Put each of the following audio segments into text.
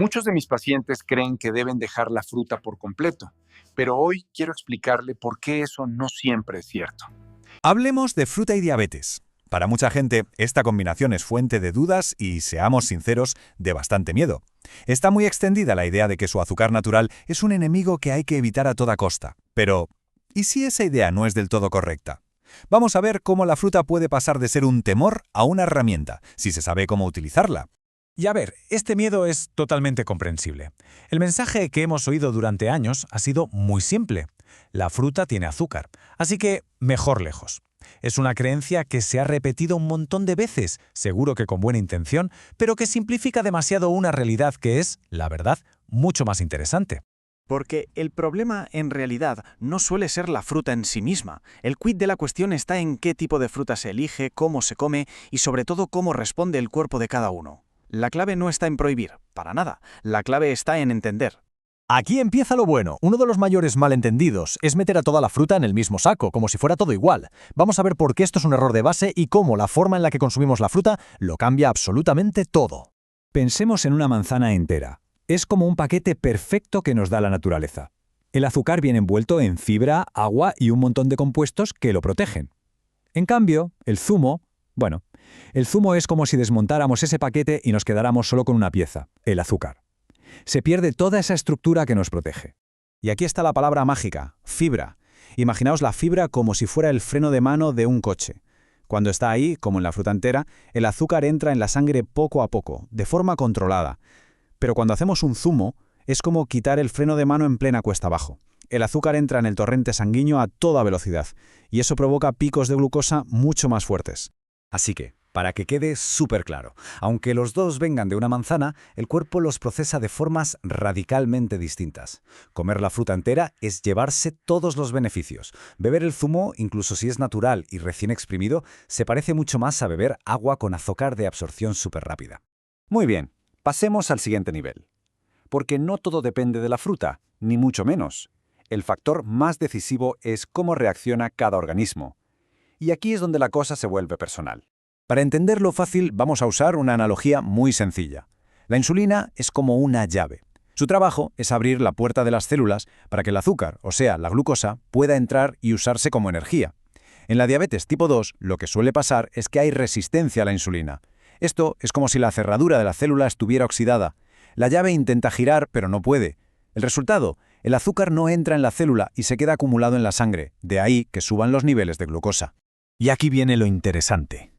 Muchos de mis pacientes creen que deben dejar la fruta por completo, pero hoy quiero explicarle por qué eso no siempre es cierto. Hablemos de fruta y diabetes. Para mucha gente, esta combinación es fuente de dudas y, seamos sinceros, de bastante miedo. Está muy extendida la idea de que su azúcar natural es un enemigo que hay que evitar a toda costa. Pero, ¿y si esa idea no es del todo correcta? Vamos a ver cómo la fruta puede pasar de ser un temor a una herramienta, si se sabe cómo utilizarla. Y a ver, este miedo es totalmente comprensible. El mensaje que hemos oído durante años ha sido muy simple. La fruta tiene azúcar, así que mejor lejos. Es una creencia que se ha repetido un montón de veces, seguro que con buena intención, pero que simplifica demasiado una realidad que es, la verdad, mucho más interesante. Porque el problema, en realidad, no suele ser la fruta en sí misma. El quid de la cuestión está en qué tipo de fruta se elige, cómo se come y sobre todo cómo responde el cuerpo de cada uno. La clave no está en prohibir, para nada. La clave está en entender. Aquí empieza lo bueno. Uno de los mayores malentendidos es meter a toda la fruta en el mismo saco, como si fuera todo igual. Vamos a ver por qué esto es un error de base y cómo la forma en la que consumimos la fruta lo cambia absolutamente todo. Pensemos en una manzana entera. Es como un paquete perfecto que nos da la naturaleza. El azúcar viene envuelto en fibra, agua y un montón de compuestos que lo protegen. En cambio, el zumo es como si desmontáramos ese paquete y nos quedáramos solo con una pieza, el azúcar. Se pierde toda esa estructura que nos protege. Y aquí está la palabra mágica, fibra. Imaginaos la fibra como si fuera el freno de mano de un coche. Cuando está ahí, como en la fruta entera, el azúcar entra en la sangre poco a poco, de forma controlada. Pero cuando hacemos un zumo, es como quitar el freno de mano en plena cuesta abajo. El azúcar entra en el torrente sanguíneo a toda velocidad, y eso provoca picos de glucosa mucho más fuertes. Así que, para que quede súper claro, aunque los dos vengan de una manzana, el cuerpo los procesa de formas radicalmente distintas. Comer la fruta entera es llevarse todos los beneficios. Beber el zumo, incluso si es natural y recién exprimido, se parece mucho más a beber agua con azúcar de absorción súper rápida. Muy bien, pasemos al siguiente nivel. Porque no todo depende de la fruta, ni mucho menos. El factor más decisivo es cómo reacciona cada organismo. Y aquí es donde la cosa se vuelve personal. Para entenderlo fácil, vamos a usar una analogía muy sencilla. La insulina es como una llave. Su trabajo es abrir la puerta de las células para que el azúcar, o sea, la glucosa, pueda entrar y usarse como energía. En la diabetes tipo 2, lo que suele pasar es que hay resistencia a la insulina. Esto es como si la cerradura de la célula estuviera oxidada. La llave intenta girar, pero no puede. El resultado, el azúcar no entra en la célula y se queda acumulado en la sangre, de ahí que suban los niveles de glucosa. Y aquí viene lo interesante.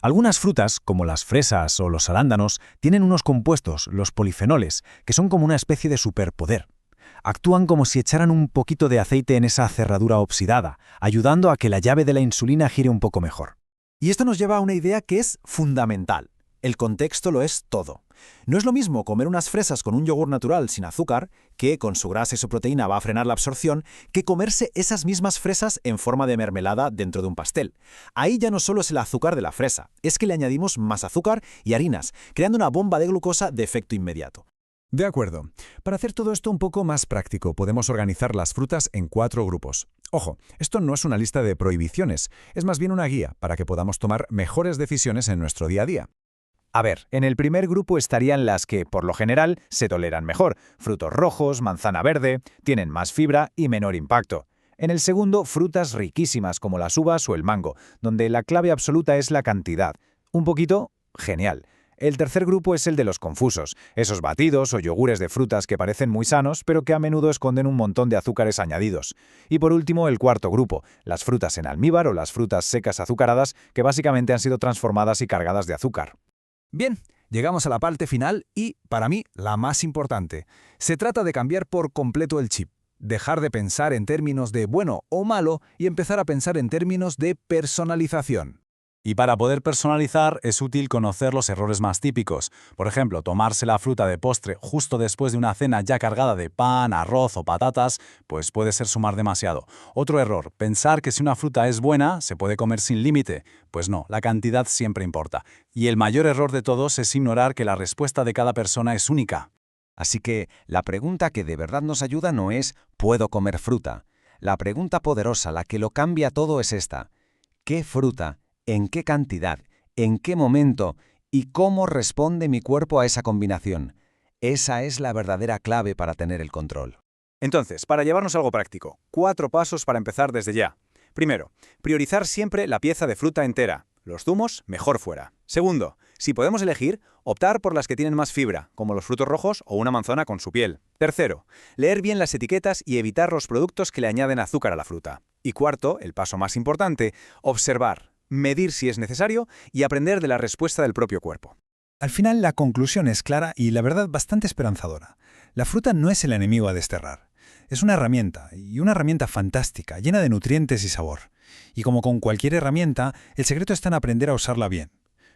Algunas frutas, como las fresas o los arándanos, tienen unos compuestos, los polifenoles, que son como una especie de superpoder. Actúan como si echaran un poquito de aceite en esa cerradura oxidada, ayudando a que la llave de la insulina gire un poco mejor. Y esto nos lleva a una idea que es fundamental. El contexto lo es todo. No es lo mismo comer unas fresas con un yogur natural sin azúcar, que con su grasa y su proteína va a frenar la absorción, que comerse esas mismas fresas en forma de mermelada dentro de un pastel. Ahí ya no solo es el azúcar de la fresa, es que le añadimos más azúcar y harinas, creando una bomba de glucosa de efecto inmediato. De acuerdo. Para hacer todo esto un poco más práctico, podemos organizar las frutas en 4 grupos. Ojo, esto no es una lista de prohibiciones, es más bien una guía para que podamos tomar mejores decisiones en nuestro día a día. A ver, en el primer grupo estarían las que, por lo general, se toleran mejor. Frutos rojos, manzana verde, tienen más fibra y menor impacto. En el segundo, frutas riquísimas como las uvas o el mango, donde la clave absoluta es la cantidad. Un poquito, genial. El tercer grupo es el de los confusos, esos batidos o yogures de frutas que parecen muy sanos, pero que a menudo esconden un montón de azúcares añadidos. Y por último, el cuarto grupo, las frutas en almíbar o las frutas secas azucaradas, que básicamente han sido transformadas y cargadas de azúcar. Bien, llegamos a la parte final y, para mí, la más importante. Se trata de cambiar por completo el chip. Dejar de pensar en términos de bueno o malo y empezar a pensar en términos de personalización. Y para poder personalizar es útil conocer los errores más típicos. Por ejemplo, tomarse la fruta de postre justo después de una cena ya cargada de pan, arroz o patatas, pues puede ser sumar demasiado. Otro error, pensar que si una fruta es buena, se puede comer sin límite. Pues no, la cantidad siempre importa. Y el mayor error de todos es ignorar que la respuesta de cada persona es única. Así que la pregunta que de verdad nos ayuda no es ¿puedo comer fruta? La pregunta poderosa, la que lo cambia todo es esta. ¿Qué fruta? ¿En qué cantidad? ¿En qué momento? ¿Y cómo responde mi cuerpo a esa combinación? Esa es la verdadera clave para tener el control. Entonces, para llevarnos algo práctico, 4 pasos para empezar desde ya. Primero, priorizar siempre la pieza de fruta entera. Los zumos, mejor fuera. Segundo, si podemos elegir, optar por las que tienen más fibra, como los frutos rojos o una manzana con su piel. Tercero, leer bien las etiquetas y evitar los productos que le añaden azúcar a la fruta. Y cuarto, el paso más importante, observar, medir si es necesario y aprender de la respuesta del propio cuerpo. Al final, la conclusión es clara y la verdad bastante esperanzadora. La fruta no es el enemigo a desterrar. Es una herramienta, y una herramienta fantástica, llena de nutrientes y sabor. Y como con cualquier herramienta, el secreto está en aprender a usarla bien.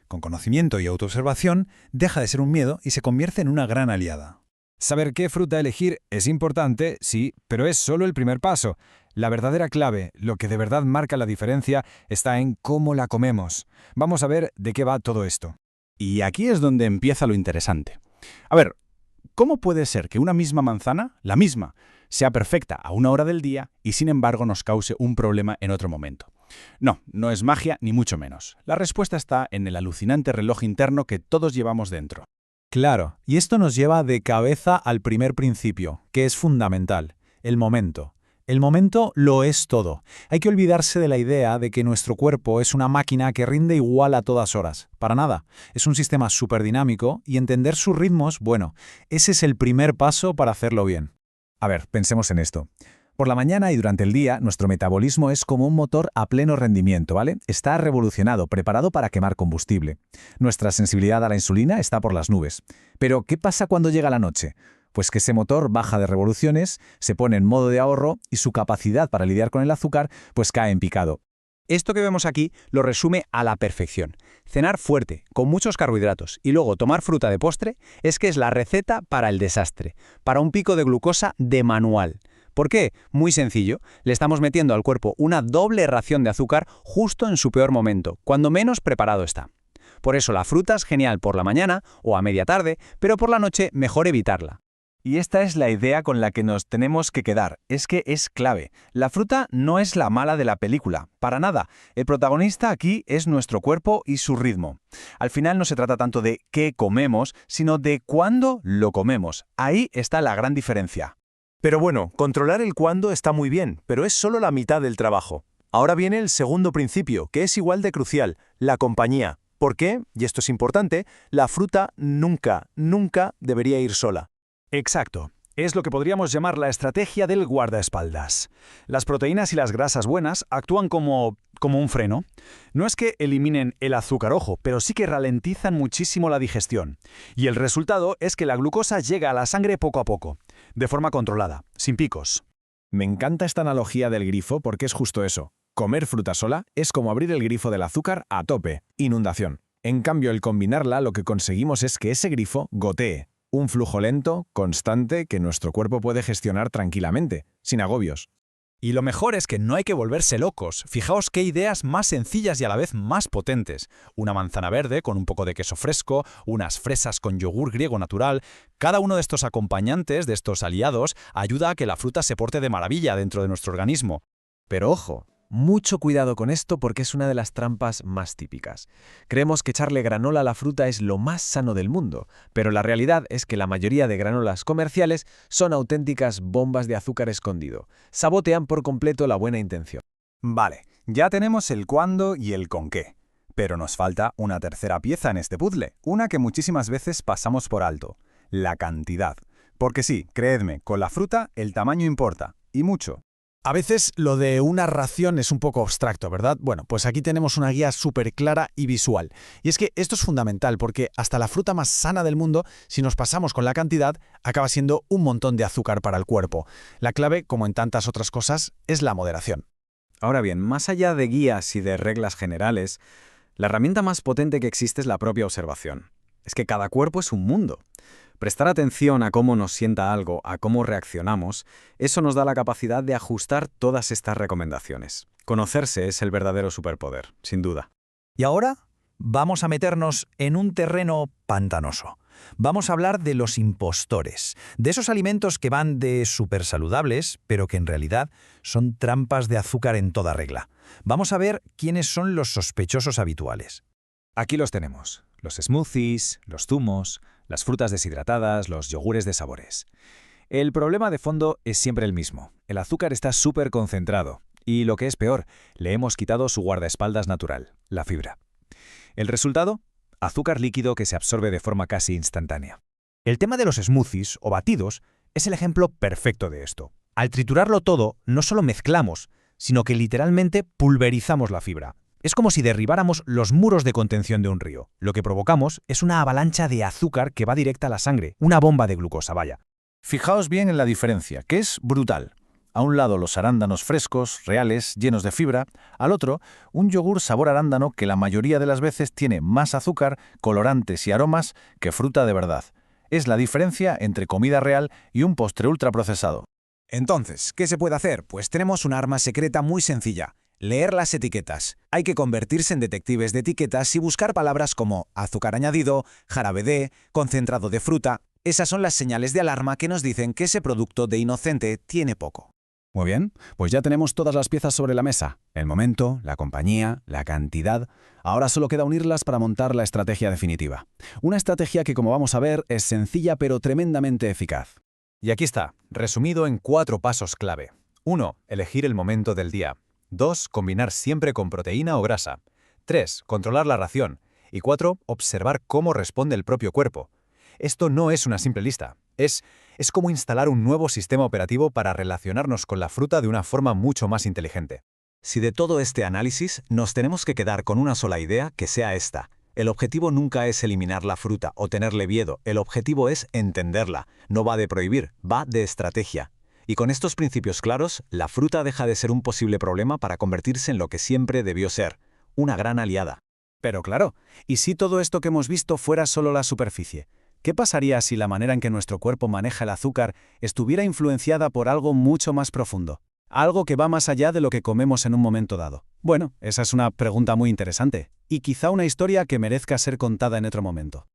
Con conocimiento y autoobservación, deja de ser un miedo y se convierte en una gran aliada. Saber qué fruta elegir es importante, sí, pero es solo el primer paso. La verdadera clave, lo que de verdad marca la diferencia, está en cómo la comemos. Vamos a ver de qué va todo esto. Y aquí es donde empieza lo interesante. A ver, ¿cómo puede ser que una misma manzana, la misma, sea perfecta a una hora del día y sin embargo nos cause un problema en otro momento? No, no es magia ni mucho menos. La respuesta está en el alucinante reloj interno que todos llevamos dentro. Claro, y esto nos lleva de cabeza al primer principio, que es fundamental, el momento. El momento lo es todo. Hay que olvidarse de la idea de que nuestro cuerpo es una máquina que rinde igual a todas horas. Para nada. Es un sistema súper dinámico y entender sus ritmos, bueno, ese es el primer paso para hacerlo bien. A ver, pensemos en esto. Por la mañana y durante el día, nuestro metabolismo es como un motor a pleno rendimiento, ¿vale? Está revolucionado, preparado para quemar combustible. Nuestra sensibilidad a la insulina está por las nubes. Pero, ¿qué pasa cuando llega la noche? Pues que ese motor baja de revoluciones, se pone en modo de ahorro y su capacidad para lidiar con el azúcar pues cae en picado. Esto que vemos aquí lo resume a la perfección. Cenar fuerte, con muchos carbohidratos y luego tomar fruta de postre es la receta para el desastre, para un pico de glucosa de manual. ¿Por qué? Muy sencillo. Le estamos metiendo al cuerpo una doble ración de azúcar justo en su peor momento, cuando menos preparado está. Por eso la fruta es genial por la mañana o a media tarde, pero por la noche mejor evitarla. Y esta es la idea con la que nos tenemos que quedar. Es que es clave. La fruta no es la mala de la película, para nada. El protagonista aquí es nuestro cuerpo y su ritmo. Al final no se trata tanto de qué comemos, sino de cuándo lo comemos. Ahí está la gran diferencia. Pero bueno, controlar el cuándo está muy bien, pero es solo la mitad del trabajo. Ahora viene el segundo principio, que es igual de crucial, la compañía. ¿Por qué? Y esto es importante, la fruta nunca debería ir sola. Exacto. Es lo que podríamos llamar la estrategia del guardaespaldas. Las proteínas y las grasas buenas actúan como un freno. No es que eliminen el azúcar, ojo, pero sí que ralentizan muchísimo la digestión. Y el resultado es que la glucosa llega a la sangre poco a poco, de forma controlada, sin picos. Me encanta esta analogía del grifo porque es justo eso. Comer fruta sola es como abrir el grifo del azúcar a tope, inundación. En cambio, el combinarla lo que conseguimos es que ese grifo gotee. Un flujo lento, constante, que nuestro cuerpo puede gestionar tranquilamente, sin agobios. Y lo mejor es que no hay que volverse locos. Fijaos qué ideas más sencillas y a la vez más potentes. Una manzana verde con un poco de queso fresco, unas fresas con yogur griego natural. Cada uno de estos acompañantes, de estos aliados, ayuda a que la fruta se porte de maravilla dentro de nuestro organismo. Pero ojo, mucho cuidado con esto porque es una de las trampas más típicas. Creemos que echarle granola a la fruta es lo más sano del mundo, pero la realidad es que la mayoría de granolas comerciales son auténticas bombas de azúcar escondido. Sabotean por completo la buena intención. Vale, ya tenemos el cuándo y el con qué. Pero nos falta una tercera pieza en este puzzle, una que muchísimas veces pasamos por alto: la cantidad. Porque sí, creedme, con la fruta el tamaño importa, y mucho. A veces lo de una ración es un poco abstracto, ¿verdad? Bueno, pues aquí tenemos una guía súper clara y visual. Y es que esto es fundamental porque hasta la fruta más sana del mundo, si nos pasamos con la cantidad, acaba siendo un montón de azúcar para el cuerpo. La clave, como en tantas otras cosas, es la moderación. Ahora bien, más allá de guías y de reglas generales, la herramienta más potente que existe es la propia observación. Es que cada cuerpo es un mundo. Prestar atención a cómo nos sienta algo, a cómo reaccionamos, eso nos da la capacidad de ajustar todas estas recomendaciones. Conocerse es el verdadero superpoder, sin duda. Y ahora vamos a meternos en un terreno pantanoso. Vamos a hablar de los impostores, de esos alimentos que van de súper saludables, pero que en realidad son trampas de azúcar en toda regla. Vamos a ver quiénes son los sospechosos habituales. Aquí los tenemos. Los smoothies, los zumos, las frutas deshidratadas, los yogures de sabores. El problema de fondo es siempre el mismo. El azúcar está súper concentrado. Y lo que es peor, le hemos quitado su guardaespaldas natural, la fibra. ¿El resultado? Azúcar líquido que se absorbe de forma casi instantánea. El tema de los smoothies o batidos es el ejemplo perfecto de esto. Al triturarlo todo, no solo mezclamos, sino que literalmente pulverizamos la fibra. Es como si derribáramos los muros de contención de un río. Lo que provocamos es una avalancha de azúcar que va directa a la sangre, una bomba de glucosa, vaya. Fijaos bien en la diferencia, que es brutal. A un lado los arándanos frescos, reales, llenos de fibra. Al otro, un yogur sabor arándano que la mayoría de las veces tiene más azúcar, colorantes y aromas que fruta de verdad. Es la diferencia entre comida real y un postre ultraprocesado. Entonces, ¿qué se puede hacer? Pues tenemos una arma secreta muy sencilla. Leer las etiquetas. Hay que convertirse en detectives de etiquetas y buscar palabras como azúcar añadido, jarabe de, concentrado de fruta. Esas son las señales de alarma que nos dicen que ese producto de inocente tiene poco. Muy bien, pues ya tenemos todas las piezas sobre la mesa. El momento, la compañía, la cantidad. Ahora solo queda unirlas para montar la estrategia definitiva. Una estrategia que, como vamos a ver, es sencilla pero tremendamente eficaz. Y aquí está, resumido en 4 pasos clave. 1. Elegir el momento del día. 2. Combinar siempre con proteína o grasa. 3. Controlar la ración. Y 4. Observar cómo responde el propio cuerpo. Esto no es una simple lista. Es como instalar un nuevo sistema operativo para relacionarnos con la fruta de una forma mucho más inteligente. Si de todo este análisis nos tenemos que quedar con una sola idea, que sea esta. El objetivo nunca es eliminar la fruta o tenerle miedo, el objetivo es entenderla. No va de prohibir, va de estrategia. Y con estos principios claros, la fruta deja de ser un posible problema para convertirse en lo que siempre debió ser, una gran aliada. Pero claro, ¿y si todo esto que hemos visto fuera solo la superficie? ¿Qué pasaría si la manera en que nuestro cuerpo maneja el azúcar estuviera influenciada por algo mucho más profundo? Algo que va más allá de lo que comemos en un momento dado. Bueno, esa es una pregunta muy interesante, y quizá una historia que merezca ser contada en otro momento.